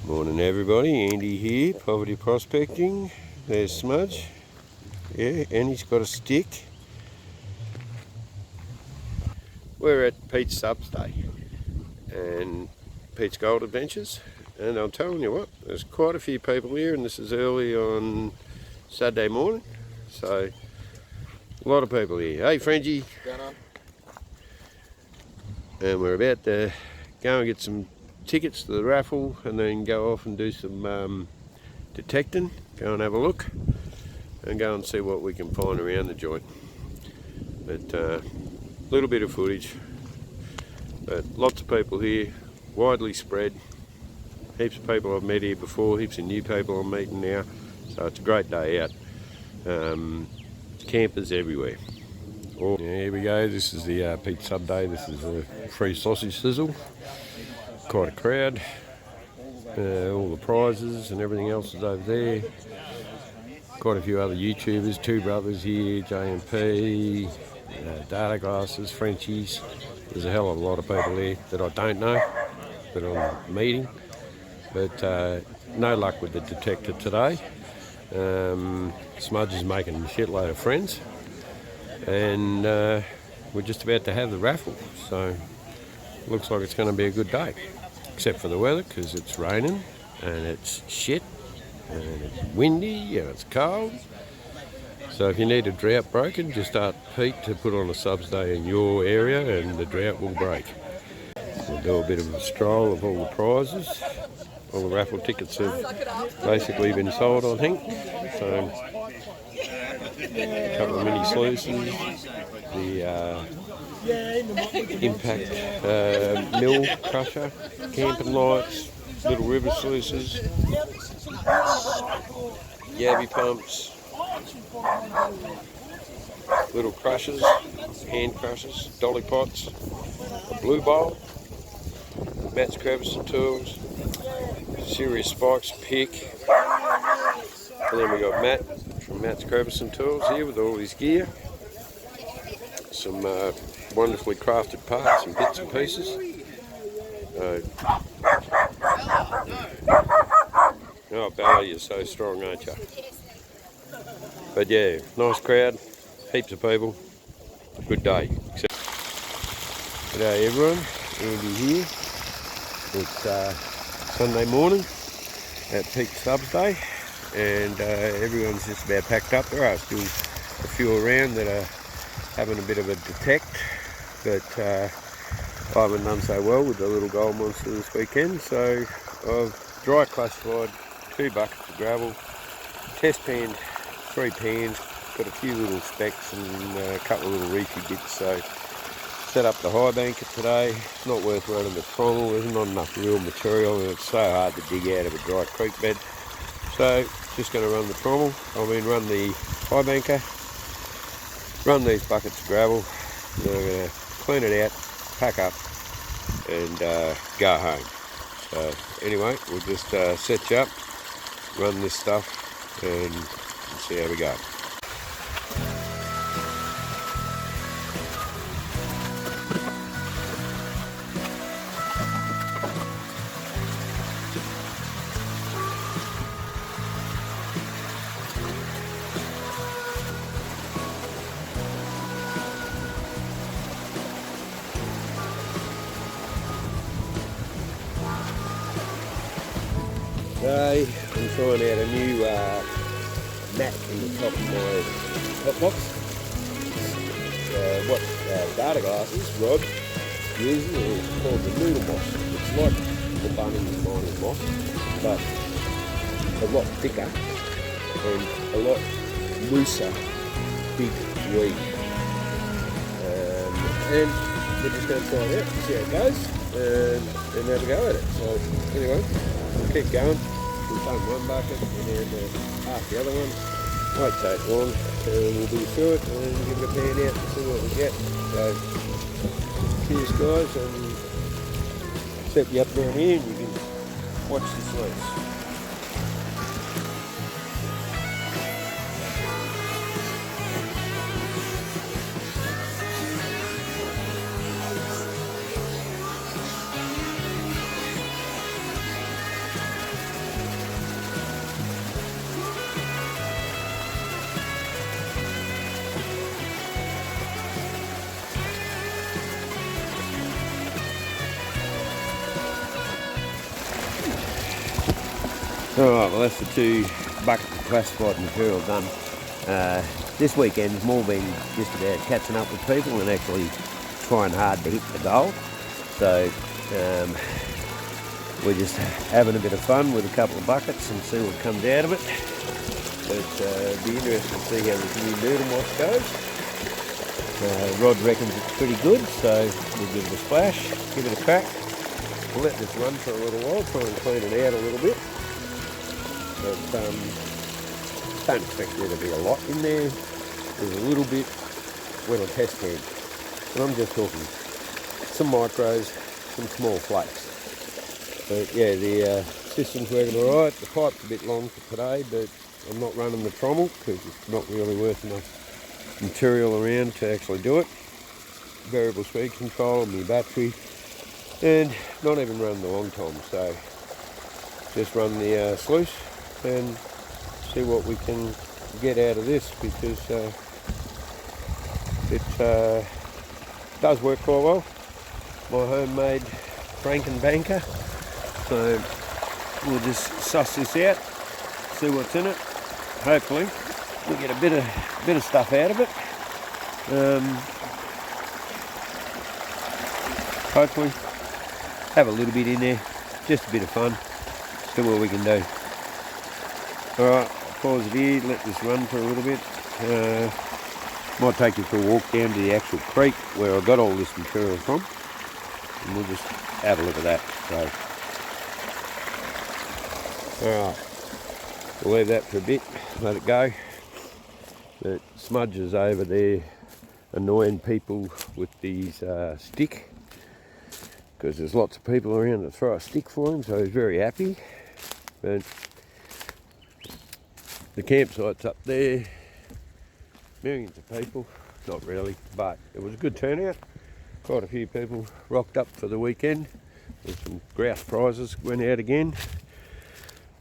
Morning everybody, Andy here, Poverty Prospecting. There's Smudge. Yeah, and he's got a stick. We're at Pete's Substay and Pete's Gold Adventures, and I'm telling you what, there's quite a few people here, and this is early on Saturday morning, so a lot of people here. Hey Frenchie. And we're about to go and get some tickets to the raffle and then go off and do some detecting, go and have a look and go and see what we can find around the joint. But a little bit of footage, but lots of people here, widely spread, heaps of people I've met here before, heaps of new people I'm meeting now, so it's a great day out. Campers everywhere. Yeah, here we go, this is the Pete's Sub Day. This is a free sausage sizzle. Quite a crowd. All the prizes and everything else is over there. Quite a few other YouTubers, two brothers here, JMP, Data Glasses, Frenchies. There's a hell of a lot of people here that I don't know, that I'm meeting. But no luck with the detector today. Smudge is making a shitload of friends. And we're just about to have the raffle, so looks like it's going to be a good day, except for the weather, because it's raining and it's shit and it's windy and it's cold. So if you need a drought broken, just ask Pete to put on a subs day in your area and the drought will break. We'll do a bit of a stroll of all the prizes. All the raffle tickets have basically been sold, I think. So a couple of mini sluices, the Impact mill crusher, camping lights, little river sluices, yabby pumps, little crushers, hand crushers, dolly pots, a blue bowl, Matt's Crevice and Tools, Serious Spikes pick, and then we got Matt from Matt's Crevice and Tools here with all his gear, some wonderfully crafted parts and bits and pieces. Oh Bella, you're so strong, aren't you? But yeah, nice crowd, heaps of people, good day. G'day everyone, Andy here. It's Sunday morning at Pete's Subs Day, and everyone's just about packed up. There are still a few around that are having a bit of a detect, but I haven't done so well with the little gold monster this weekend, so I've dry classified 2 buckets of gravel, test panned 3 pans, got a few little specks and a couple of little reefy bits, so set up the high banker today. It's not worth running the trommel, there's not enough real material and it's so hard to dig out of a dry creek bed. So just going to run the trommel, run the high banker, run these buckets of gravel, and I'm going to clean it out, pack up and go home. So anyway, we'll just set you up, run this stuff and see how we go. Today I'm trying out a new mat in the top of my hot box. What Data Glasses Rod uses is called the noodle moss. It's like the Bunnings mining moss, but a lot thicker and a lot looser, big weed. And we're just going to try it out, see how it goes, and have a go at it. So anyway, we'll keep going. We've done 1 bucket and then half the other one. Won't take long, and we'll be through it and give it a pan out and see what we get. So, cheers guys, and set you up down here and you can watch the sluice. Alright, well that's the 2 buckets of classified material done. This weekend's more been just about catching up with people and actually trying hard to hit the goal. So we're just having a bit of fun with a couple of buckets and see what comes out of it. But it'll be interesting to see how this new noodle wash goes. Rod reckons it's pretty good, so we'll give it a splash, give it a crack. We'll let this run for a little while, try and clean it out a little bit. But don't expect there to be a lot in there. There's a little bit when I test can. And I'm just talking some micros, some small flakes. But yeah, the system's working alright. The pipe's a bit long for today, but I'm not running the trommel because it's not really worth enough material around to actually do it. Variable speed control on my battery, and not even running the long tom, so just run the sluice and see what we can get out of this, because it does work quite well. My homemade Frankenbanker, so we'll just suss this out, see what's in it. Hopefully we'll get a bit of stuff out of it. Hopefully have a little bit in there, just a bit of fun, see what we can do. Alright, pause it here, let this run for a little bit. Might take you for a walk down to the actual creek where I got all this material from, and we'll just have a look at that. So, alright, we'll leave that for a bit, let it go. But Smudge is over there annoying people with these stick, because there's lots of people around to throw a stick for him, so he's very happy. But the campsite's up there, millions of people, not really, but it was a good turnout. Quite a few people rocked up for the weekend, with some grouse prizes went out again.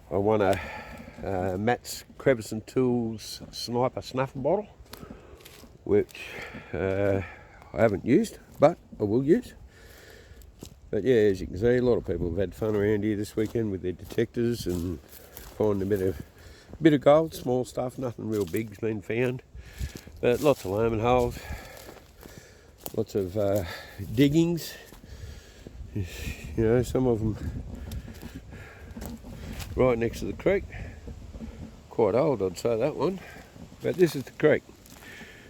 I won a Matt's Crevice and Tools Sniper Snuffer bottle, which I haven't used, but I will use. But yeah, as you can see, a lot of people have had fun around here this weekend with their detectors and finding a bit of gold, small stuff, nothing real big's been found. But lots of lambing holes, lots of diggings. You know, some of them right next to the creek. Quite old, I'd say, that one. But this is the creek,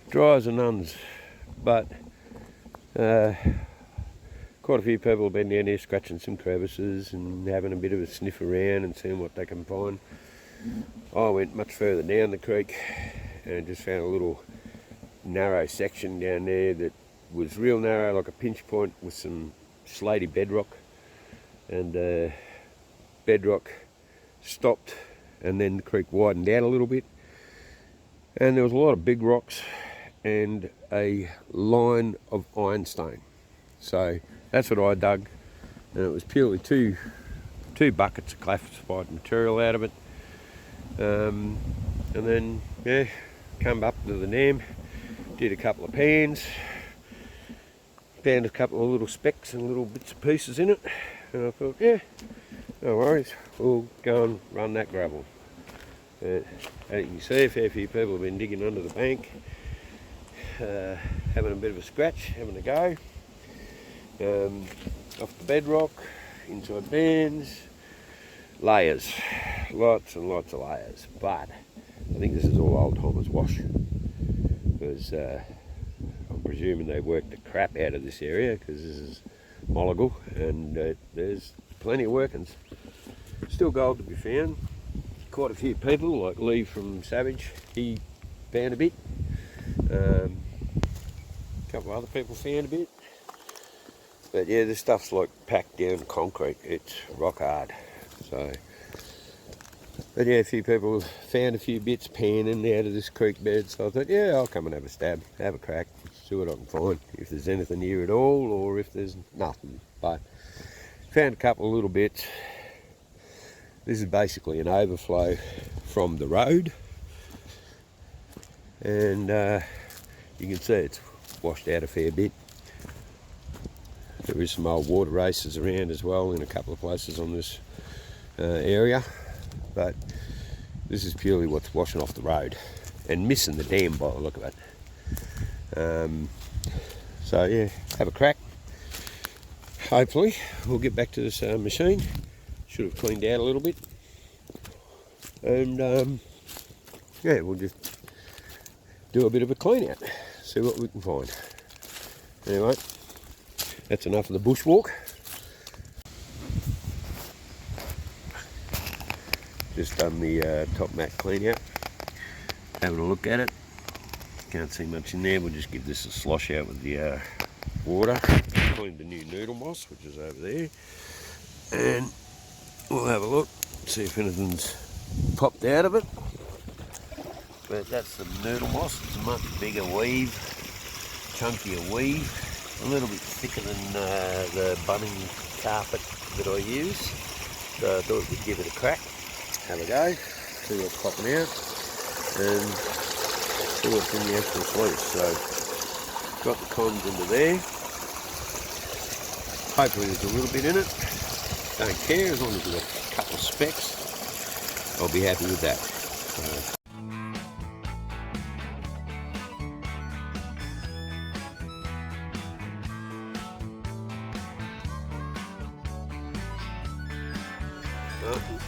dry as a nun's. But quite a few people have been down here scratching some crevices and having a bit of a sniff around and seeing what they can find. I went much further down the creek and just found a little narrow section down there that was real narrow, like a pinch point, with some slaty bedrock, and bedrock stopped and then the creek widened out a little bit, and there was a lot of big rocks and a line of ironstone. So that's what I dug, and it was purely two buckets of classified material out of it. And then yeah, come up to the dam, did a couple of pans, found a couple of little specks and little bits and pieces in it, and I thought, yeah, no worries, we'll go and run that gravel. As you can see, a fair few people have been digging under the bank, having a bit of a scratch, having a go. Off the bedrock, inside bands, layers, lots and lots of layers. But I think this is all old timers wash, because I'm presuming they worked the crap out of this area, because this is Molligal and there's plenty of workings. Still gold to be found. Quite a few people, like Lee from Savage, he found a bit. A couple of other people found a bit. But yeah, this stuff's like packed down concrete. It's rock hard. So, but yeah, a few people found a few bits panning out of this creek bed. So I thought, yeah, I'll come and have a stab, have a crack, see what I can find. If there's anything here at all, or if there's nothing. But found a couple of little bits. This is basically an overflow from the road, and you can see it's washed out a fair bit. There is some old water races around as well in a couple of places on this area, but this is purely what's washing off the road and missing the dam by the look of it. So yeah, have a crack. Hopefully we'll get back to this machine. Should have cleaned out a little bit, and yeah, we'll just do a bit of a clean out, see what we can find. Anyway, that's enough of the bushwalk. Just done the top mat clean out, having a look at it. Can't see much in there. We'll just give this a slosh out with the water. Cleaned the new noodle moss, which is over there, and we'll have a look, see if anything's popped out of it. But that's the noodle moss. It's a much bigger weave, chunkier weave, a little bit thicker than the bunning carpet that I use. So I thought we'd give it a crack, have a go, see what's popping out, and see what's in the actual sluice. So got the cons into there. Hopefully there's a little bit in it. Don't care, as long as we've got a couple of specks, I'll be happy with that.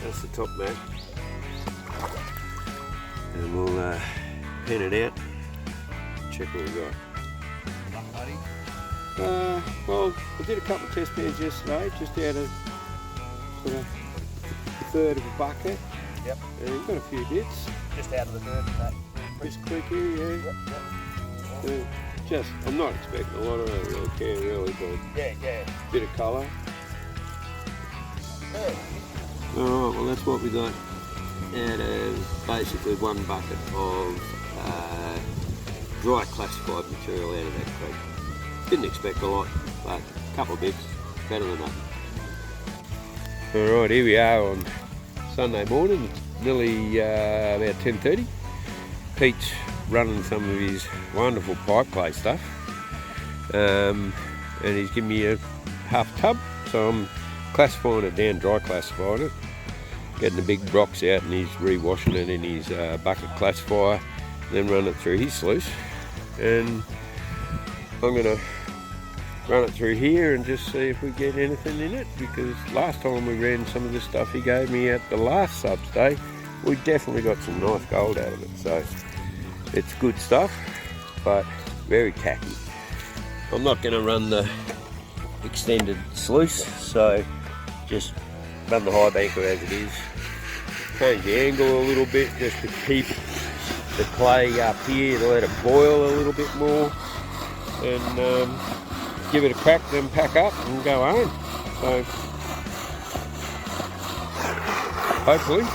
That's the top mat, and we'll pen it out, check what we got. Well, I did a couple of test pans yesterday, just out of sort of a third of a bucket. Yep. And we've got a few bits. Just out of the third of that. This quick here, yeah. Yep. Just, I'm not expecting a lot, I don't really care really, but Yeah. bit of colour. Yeah. Alright, well that's what we got out of basically one bucket of dry classified material out of that creek. Didn't expect a lot, but a couple of bits, better than nothing. Alright, here we are on Sunday morning. It's nearly about 10:30. Pete's running some of his wonderful pipe clay stuff, and he's given me a half tub, so I'm classifying it down, dry classifying it, getting the big rocks out, and he's re-washing it in his bucket classifier, then run it through his sluice, and I'm going to run it through here and just see if we get anything in it, because last time we ran some of the stuff he gave me at the last subs day, we definitely got some nice gold out of it. So it's good stuff, but very tacky. I'm not going to run the extended sluice, so just run the high banker as it is. Change the angle a little bit just to keep the clay up here, to let it boil a little bit more, and give it a crack, then pack up and go home. So hopefully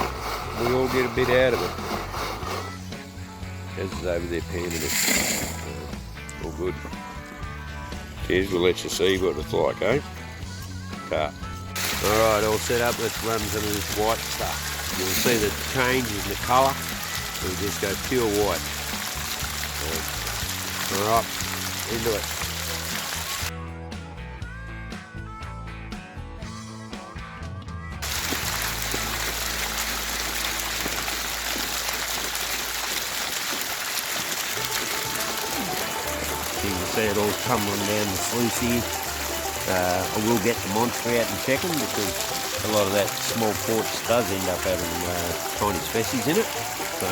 we all get a bit out of it. As is over there panning it. All good. Cheers, we'll let you see what it's like, eh? Cut. Alright, all set up. Let's run some of this white stuff. You'll see the change in the colour. We'll just go pure white. Alright, into it. You can see it all tumbling down the sluice here. I will get the monster out and check them, because a lot of that small quartz does end up having tiny species in it. So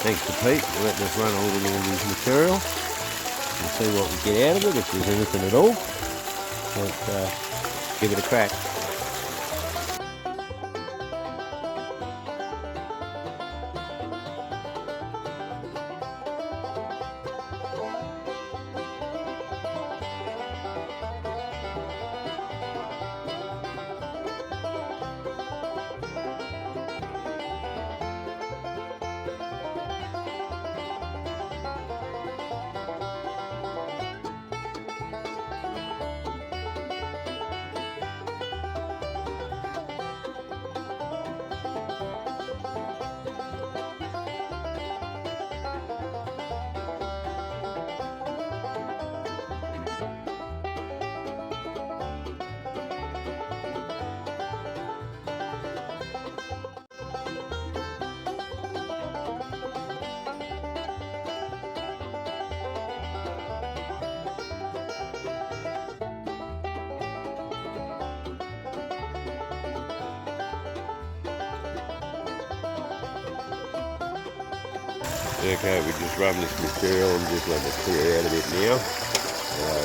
thanks to Pete for letting us run a little bit of his material and see what we get out of it, if there's anything at all. But give it a crack. Okay, we just run this material and just let it clear out a bit now.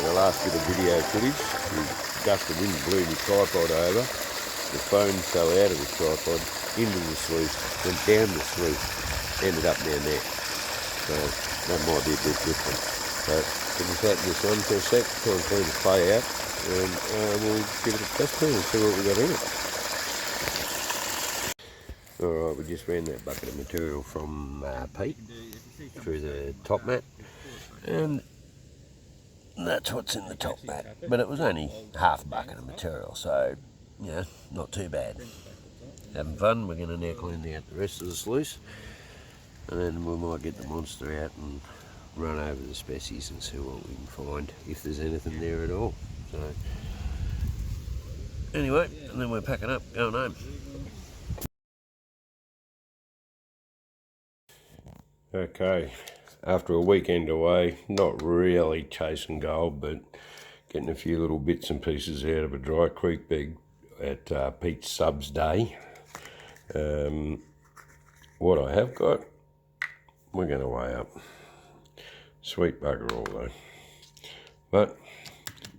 The last bit of video footage, the gust of wind blew my tripod over. The phone fell out of the tripod into the sluice, went down the sluice, ended up down there. So that might be a bit different. So we'll just let this on for a sec, try and clean the clay out, and we'll give it a test clean and see what we got in it. Alright, we just ran that bucket of material from Pete through the top mat, and that's what's in the top mat. But it was only half a bucket of material, so yeah, not too bad. Having fun. We're going to now clean out the rest of the sluice, and then we might get the monster out and run over the species and see what we can find, if there's anything there at all. So anyway, and then we're packing up, going home. Okay, after a weekend away, not really chasing gold, but getting a few little bits and pieces out of a dry creek bed at Pete's Subs Day. What I have got, we're going to weigh up. Sweet bugger all though. But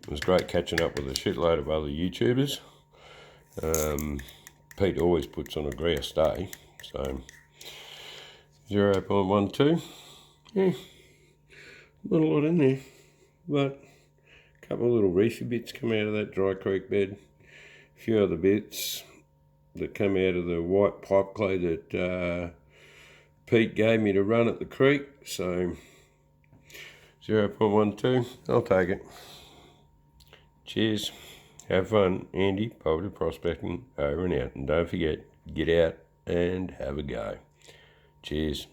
it was great catching up with a shitload of other YouTubers. Pete always puts on a grouse day, so 0.12, yeah, not a lot in there, but a couple of little reefy bits come out of that dry creek bed, a few other bits that come out of the white pipe clay that Pete gave me to run at the creek, so 0.12, I'll take it. Cheers, have fun. Andy, Positive Prospecting, over and out, and don't forget, get out and have a go. Cheers.